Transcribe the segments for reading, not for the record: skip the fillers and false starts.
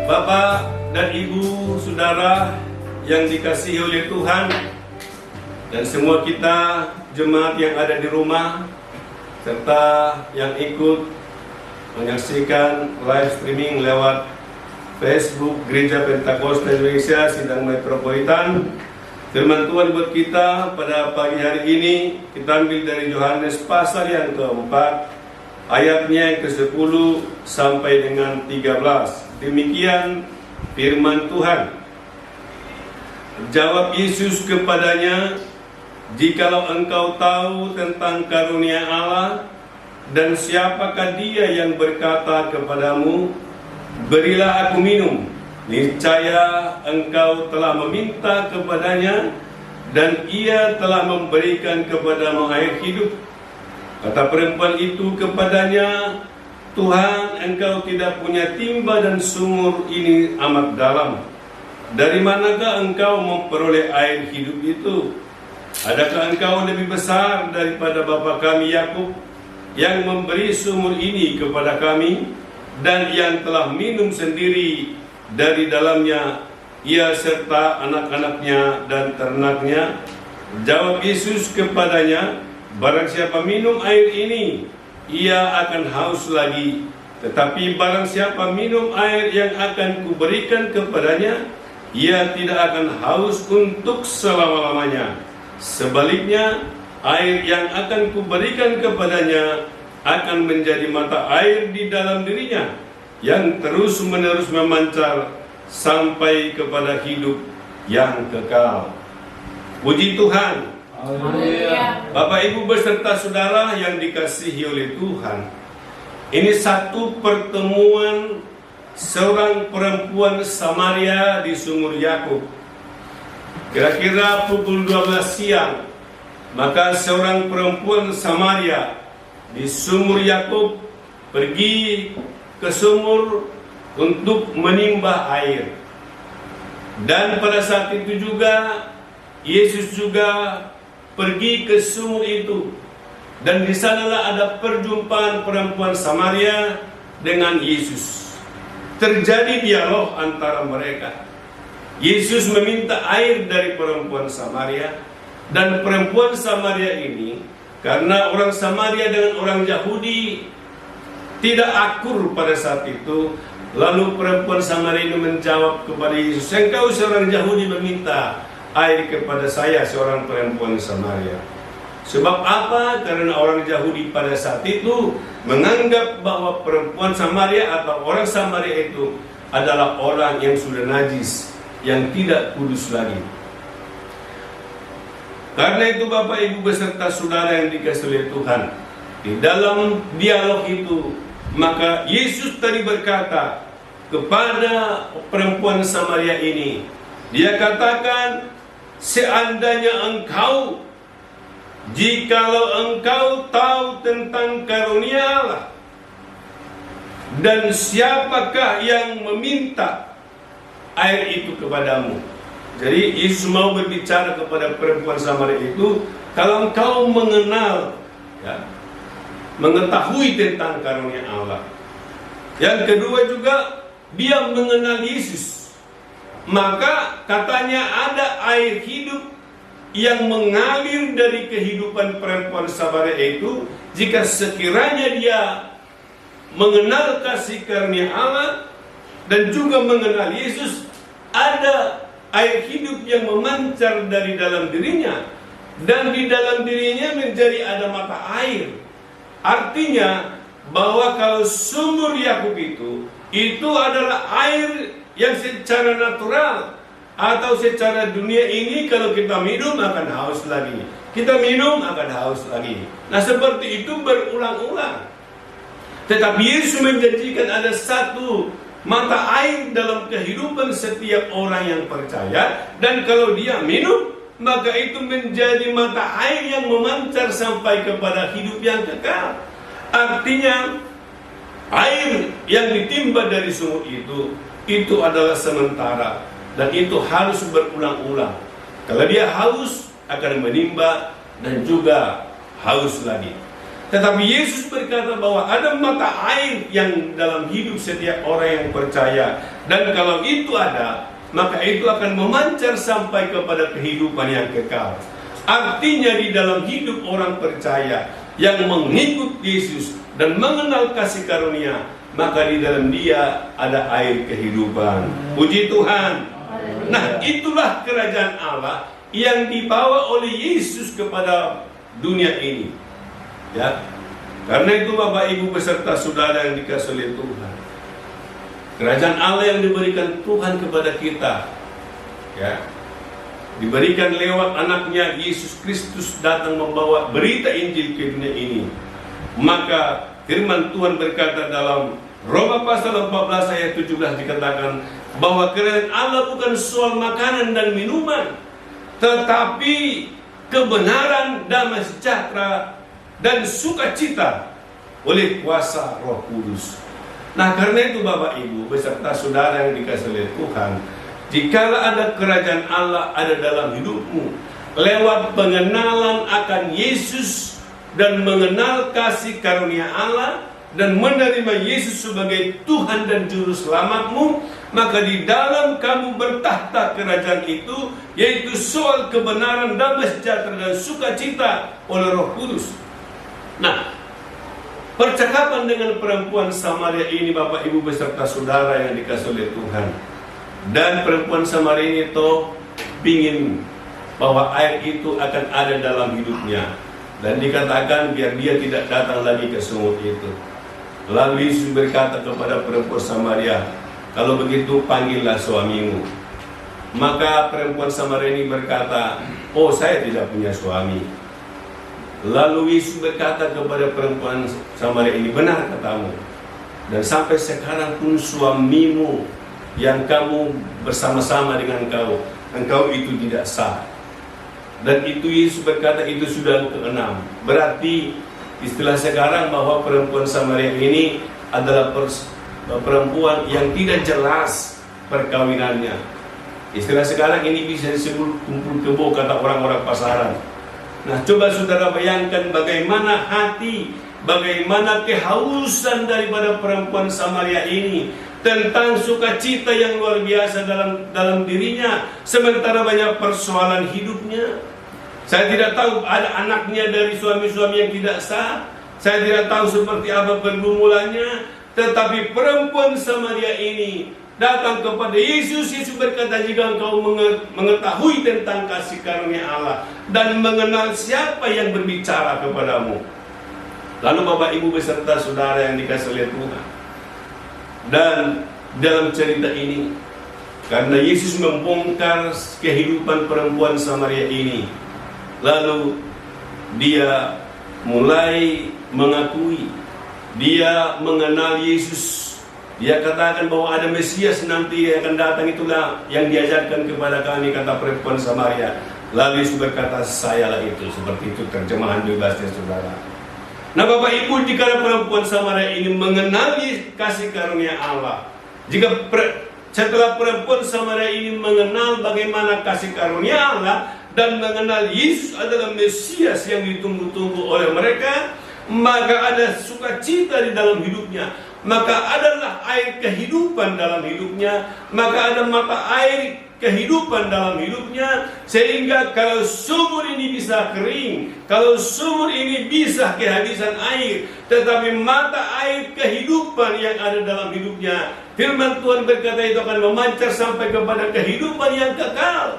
Bapak dan Ibu, Saudara yang dikasihi oleh Tuhan, dan semua kita jemaat yang ada di rumah, serta yang ikut menyaksikan live streaming lewat Facebook Gereja Pentakosta Indonesia Sindang Metropolitan. Firman Tuhan buat kita pada pagi hari ini kita ambil dari Yohanes pasal yang keempat, ayatnya yang ke-10 sampai dengan 13. Demikian firman Tuhan. Jawab Yesus kepadanya, "Jikalau engkau tahu tentang karunia Allah, dan siapakah dia yang berkata kepadamu, berilah aku minum, niscaya engkau telah meminta kepadanya, dan ia telah memberikan kepadamu air hidup." Kata perempuan itu kepadanya, "Tuhan, engkau tidak punya timba dan sumur ini amat dalam. Dari manakah engkau memperoleh air hidup itu? Adakah engkau lebih besar daripada bapa kami Yakub, yang memberi sumur ini kepada kami, dan yang telah minum sendiri dari dalamnya, ia serta anak-anaknya dan ternaknya?" Jawab Yesus kepadanya, "Barang siapa minum air ini, ia akan haus lagi. Tetapi barang siapa minum air yang akan kuberikan kepadanya, ia tidak akan haus untuk selama-lamanya. Sebaliknya, air yang akan kuberikan kepadanya akan menjadi mata air di dalam dirinya, yang terus-menerus memancar sampai kepada hidup yang kekal." Puji Tuhan. Bapak Ibu beserta saudara yang dikasihi oleh Tuhan, ini satu pertemuan seorang perempuan Samaria di sumur Yakub. Kira-kira pukul 12 siang, maka seorang perempuan Samaria di sumur Yakub pergi ke sumur untuk menimba air. Dan pada saat itu juga Yesus juga pergi ke sumur itu, dan di sanalah ada perjumpaan perempuan Samaria dengan Yesus. Terjadi dialog antara mereka. Yesus meminta air dari perempuan Samaria, dan perempuan Samaria ini, karena orang Samaria dengan orang Yahudi tidak akur pada saat itu, lalu perempuan Samaria ini menjawab kepada Yesus, "Engkau seorang Yahudi meminta air kepada saya, seorang perempuan Samaria." Sebab apa? Karena orang Yahudi pada saat itu menganggap bahwa perempuan Samaria atau orang Samaria itu adalah orang yang sudah najis, yang tidak kudus lagi. Karena itu Bapak Ibu beserta saudara yang dikasihi oleh Tuhan, di dalam dialog itu, maka Yesus tadi berkata kepada perempuan Samaria ini, dia katakan, "Seandainya engkau, jikalau engkau tahu tentang karunia Allah, dan siapakah yang meminta air itu kepadamu." Jadi Yesus mau berbicara kepada perempuan Samaria itu, kalau engkau mengenal, mengetahui tentang karunia Allah. Yang kedua juga, dia mengenal Yesus. Maka katanya ada air hidup yang mengalir dari kehidupan perempuan Samaria itu. Jika sekiranya dia mengenal kasih karunia Allah dan juga mengenal Yesus, ada air hidup yang memancar dari dalam dirinya, dan di dalam dirinya menjadi ada mata air. Artinya bahwa kalau sumur Yakub itu adalah air yang secara natural atau secara dunia ini, kalau kita minum akan haus lagi, kita minum akan haus lagi. Nah, seperti itu berulang-ulang. Tetapi Yesus menjanjikan ada satu mata air dalam kehidupan setiap orang yang percaya, dan kalau dia minum, maka itu menjadi mata air yang memancar sampai kepada hidup yang kekal. Artinya air yang ditimba dari sumur itu adalah sementara, dan itu harus berulang-ulang. Kalau dia haus, akan menimba dan juga haus lagi. Tetapi Yesus berkata bahwa ada mata air yang dalam hidup setiap orang yang percaya. Dan kalau itu ada, maka itu akan memancar sampai kepada kehidupan yang kekal. Artinya di dalam hidup orang percaya yang mengikut Yesus dan mengenal kasih karunia, maka di dalam dia ada air kehidupan. Puji Tuhan. Nah, itulah kerajaan Allah yang dibawa oleh Yesus kepada dunia ini. Ya, karena itu Bapak Ibu beserta saudara yang dikasihi oleh Tuhan, kerajaan Allah yang diberikan Tuhan kepada kita, ya, diberikan lewat anaknya Yesus Kristus datang membawa berita Injil ke dunia ini. Maka firman Tuhan berkata dalam Roma pasal 14 ayat 17 dikatakan bahwa kerajaan Allah bukan soal makanan dan minuman, tetapi kebenaran, damai sejahtera dan sukacita oleh kuasa Roh Kudus. Nah, karena itu Bapak Ibu beserta saudara yang dikasihi oleh Tuhan, jikalau ada kerajaan Allah ada dalam hidupmu, lewat pengenalan akan Yesus dan mengenal kasih karunia Allah dan menerima Yesus sebagai Tuhan dan Juru Selamatmu, maka di dalam kamu bertahta kerajaan itu, yaitu soal kebenaran, damai sejahtera dan sukacita oleh Roh Kudus. Nah, percakapan dengan perempuan Samaria ini Bapak Ibu beserta saudara yang dikasihi oleh Tuhan, dan perempuan Samaria ini toh ingin bahwa air itu akan ada dalam hidupnya, dan dikatakan biar dia tidak datang lagi ke sumur itu. Lalu Yesus berkata kepada perempuan Samaria, kalau begitu panggillah suamimu. Maka perempuan Samaria ini berkata, oh saya tidak punya suami. Lalu Yesus berkata kepada perempuan Samaria ini, benar katamu, dan sampai sekarang pun suamimu yang kamu bersama-sama dengan engkau itu tidak sah. Dan itu Yesus berkata itu sudah ke-6. Berarti istilah sekarang bahwa perempuan Samaria ini adalah perempuan yang tidak jelas perkawinannya. Istilah sekarang ini bisa disebut kumpul kebo kata orang-orang pasaran. Nah, coba saudara bayangkan bagaimana hati, bagaimana kehausan daripada perempuan Samaria ini tentang sukacita yang luar biasa dalam dirinya, sementara banyak persoalan hidupnya. Saya tidak tahu ada anaknya dari suami-suami yang tidak sah. Saya tidak tahu seperti apa pergumulannya. Tetapi perempuan Samaria ini datang kepada Yesus. Yesus berkata, jika engkau mengetahui tentang kasih karunia Allah dan mengenal siapa yang berbicara kepadamu. Lalu Bapak Ibu beserta saudara yang dikasihi oleh Tuhan, dan dalam cerita ini, karena Yesus membongkar kehidupan perempuan Samaria ini, lalu dia mulai mengakui, dia mengenal Yesus. Dia katakan bahwa ada Mesias nanti yang akan datang, itulah yang diajarkan kepada kami, kata perempuan Samaria. Lalu Yesus berkata, sayalah itu. Seperti itu terjemahan bebasnya saudara. Nah Bapak Ibu, jika perempuan Samaria ini mengenali kasih karunia Allah, setelah perempuan Samaria ini mengenal bagaimana kasih karunia Allah dan mengenal Yesus adalah Mesias yang ditunggu-tunggu oleh mereka, maka ada sukacita di dalam hidupnya. Maka adalah air kehidupan dalam hidupnya, maka ada mata air kehidupan dalam hidupnya, sehingga kalau sumur ini bisa kering, kalau sumur ini bisa kehabisan air, tetapi mata air kehidupan yang ada dalam hidupnya, firman Tuhan berkata itu akan memancar sampai kepada kehidupan yang kekal.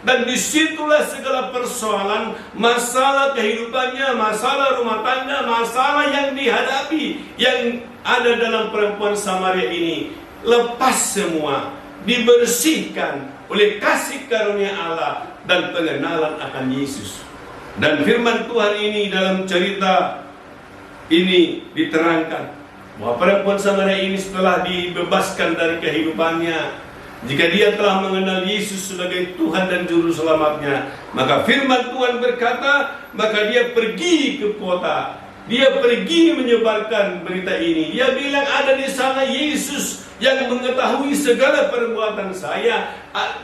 Dan disitulah segala persoalan, masalah kehidupannya, masalah rumah tangga, masalah yang dihadapi, yang ada dalam perempuan Samaria ini, lepas semua, dibersihkan oleh kasih karunia Allah dan pengenalan akan Yesus. Dan firman Tuhan ini dalam cerita ini diterangkan bahwa perempuan Samaria ini setelah dibebaskan dari kehidupannya, jika dia telah mengenal Yesus sebagai Tuhan dan Juru Selamatnya, maka firman Tuhan berkata, maka dia pergi ke kota, dia pergi menyebarkan berita ini. Dia bilang ada di sana Yesus yang mengetahui segala perbuatan saya.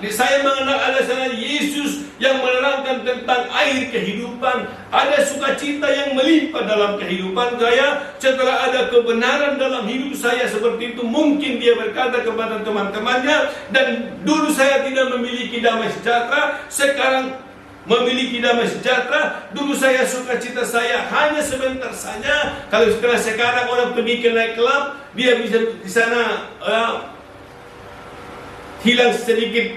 Saya mengenal ada sana Yesus yang menerangkan tentang air kehidupan. Ada sukacita yang melimpah dalam kehidupan saya. Setelah ada kebenaran dalam hidup saya seperti itu, mungkin dia berkata kepada teman-temannya, dan dulu saya tidak memiliki damai sejahtera, sekarang memiliki damai sejahtera. Dulu saya sukacita saya hanya sebentar saja. Kalau sekarang orang pergi ke night club, dia bisa di sana hilang sedikit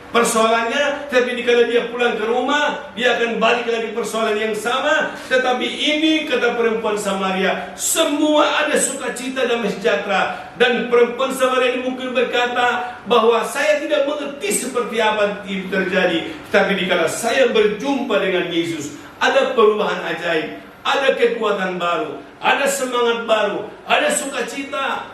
persoalannya, tapi kalau dia pulang ke rumah, dia akan balik lagi persoalan yang sama. Tetapi ini kata perempuan Samaria, semua ada sukacita dan sejahtera. Dan perempuan Samaria ini mungkin berkata bahwa saya tidak mengerti seperti apa itu terjadi, tapi dikala saya berjumpa dengan Yesus, ada perubahan ajaib, ada kekuatan baru, ada semangat baru, ada sukacita.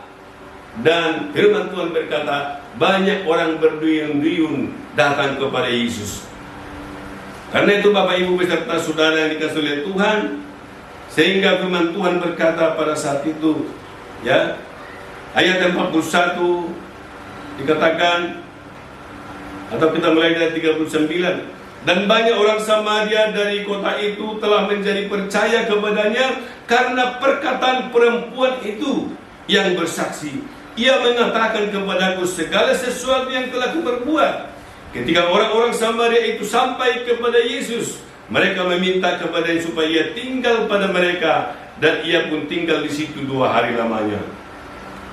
Dan firman Tuhan berkata, banyak orang berduyun-duyun datang kepada Yesus. Karena itu Bapak Ibu beserta saudara yang dikasihi oleh Tuhan, sehingga firman Tuhan berkata pada saat itu, ya, ayat 41 dikatakan, atau kita mulai dari 39, dan banyak orang Samaria dari kota itu telah menjadi percaya kepadanya karena perkataan perempuan itu yang bersaksi. Ia mengatakan kepadaku segala sesuatu yang telah kuperbuat. Ketika orang-orang Samaria itu sampai kepada Yesus, mereka meminta kepadanya supaya ia tinggal pada mereka, dan ia pun tinggal di situ 2 hari lamanya.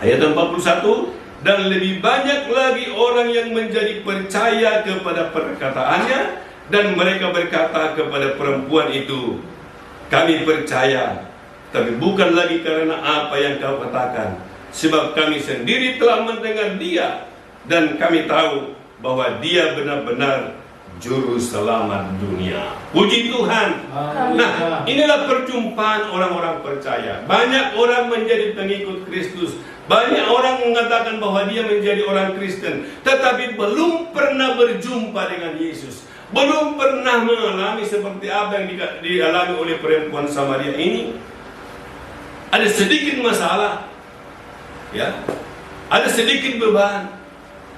Ayat 41, dan lebih banyak lagi orang yang menjadi percaya kepada perkataannya, dan mereka berkata kepada perempuan itu, kami percaya, tapi bukan lagi karena apa yang kau katakan, sebab kami sendiri telah mendengar dia, dan kami tahu bahwa dia benar-benar juru selamat dunia. Puji Tuhan. Nah, inilah perjumpaan orang-orang percaya. Banyak orang menjadi pengikut Kristus. Banyak orang mengatakan bahwa dia menjadi orang Kristen, tetapi belum pernah berjumpa dengan Yesus. Belum pernah mengalami seperti apa yang dialami oleh perempuan Samaria ini. Ada sedikit masalah, ya, ada sedikit beban,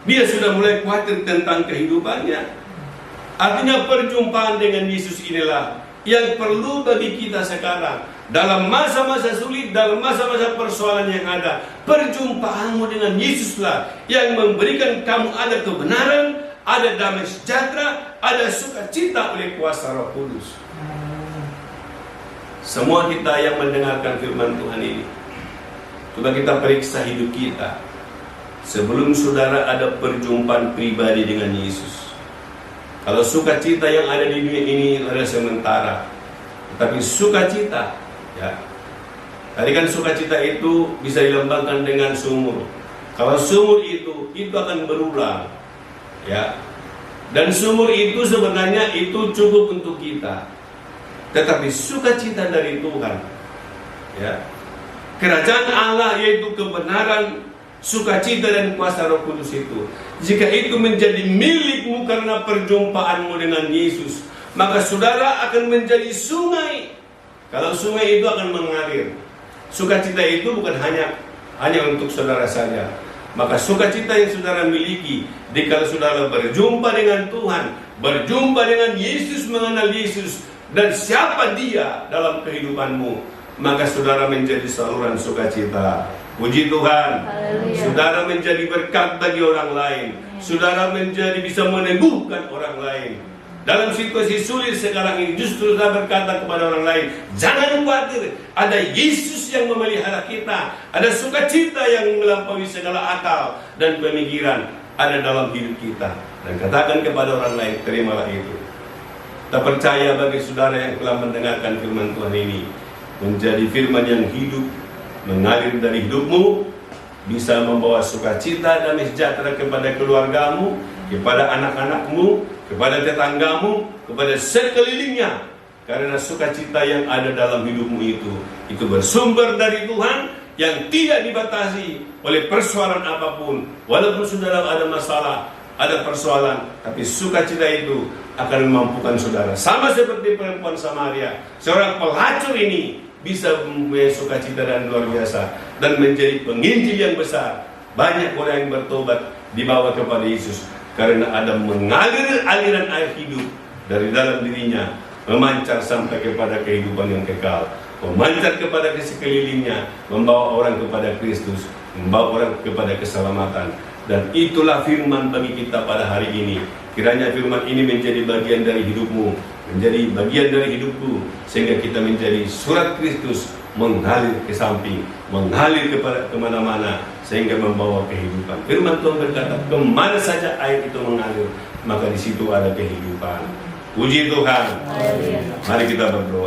dia sudah mulai khawatir tentang kehidupannya. Artinya perjumpaan dengan Yesus inilah yang perlu bagi kita sekarang. Dalam masa-masa sulit, dalam masa-masa persoalan yang ada, perjumpaanmu dengan Yesuslah yang memberikan kamu ada kebenaran, ada damai sejahtera, ada sukacita oleh kuasa Roh Kudus. Semua kita yang mendengarkan firman Tuhan ini, coba kita periksa hidup kita sebelum saudara ada perjumpaan pribadi dengan Yesus. Kalau sukacita yang ada di dunia ini adalah sementara, tetapi sukacita, ya, tadi kan sukacita itu bisa dilambangkan dengan sumur. Kalau sumur itu akan berulang, ya, dan sumur itu sebenarnya itu cukup untuk kita. Tetapi sukacita dari Tuhan, ya, kerajaan Allah yaitu kebenaran, sukacita dan kuasa Roh Kudus itu, jika itu menjadi milikmu karena perjumpaanmu dengan Yesus, maka saudara akan menjadi sungai. Kalau sungai itu akan mengalir, sukacita itu bukan hanya untuk saudara saja. Maka sukacita yang saudara miliki jika saudara berjumpa dengan Tuhan, berjumpa dengan Yesus, mengenal Yesus dan siapa dia dalam kehidupanmu, maka saudara menjadi saluran sukacita. Puji Tuhan. Haleluya. Saudara menjadi berkat bagi orang lain. Saudara menjadi bisa meneguhkan orang lain. Dalam situasi sulit sekarang ini, justru saya berkata kepada orang lain, jangan khawatir, ada Yesus yang memelihara kita. Ada sukacita yang melampaui segala akal dan pemikiran ada dalam hidup kita. Dan katakan kepada orang lain, terimalah itu. Kita percaya bagi saudara yang telah mendengarkan firman Tuhan ini, menjadi firman yang hidup, mengalir dari hidupmu, bisa membawa sukacita dan sejahtera kepada keluargamu, kepada anak-anakmu, kepada tetanggamu, kepada sekelilingnya. Karena sukacita yang ada dalam hidupmu itu bersumber dari Tuhan, yang tidak dibatasi oleh persoalan apapun. Walaupun saudara ada masalah, ada persoalan, tapi sukacita itu akan memampukan saudara. Sama seperti perempuan Samaria, seorang pelacur ini bisa mempunyai sukacita dan luar biasa dan menjadi penginjil yang besar. banyak orang yang bertobat dibawa kepada Yesus karena ada mengalir aliran air hidup dari dalam dirinya, memancar sampai kepada kehidupan yang kekal, memancar kepada sekelilingnya, membawa orang kepada Kristus, membawa orang kepada keselamatan. Dan itulah firman bagi kita pada hari ini. Kiranya firman ini menjadi bagian dari hidupmu, menjadi bagian dari hidupku, sehingga kita menjadi surat Kristus mengalir ke samping, mengalir kepada kemana-mana, sehingga membawa kehidupan. Firman Tuhan berkata, kemana saja air itu mengalir, maka di situ ada kehidupan. Puji Tuhan. Mari kita berdoa.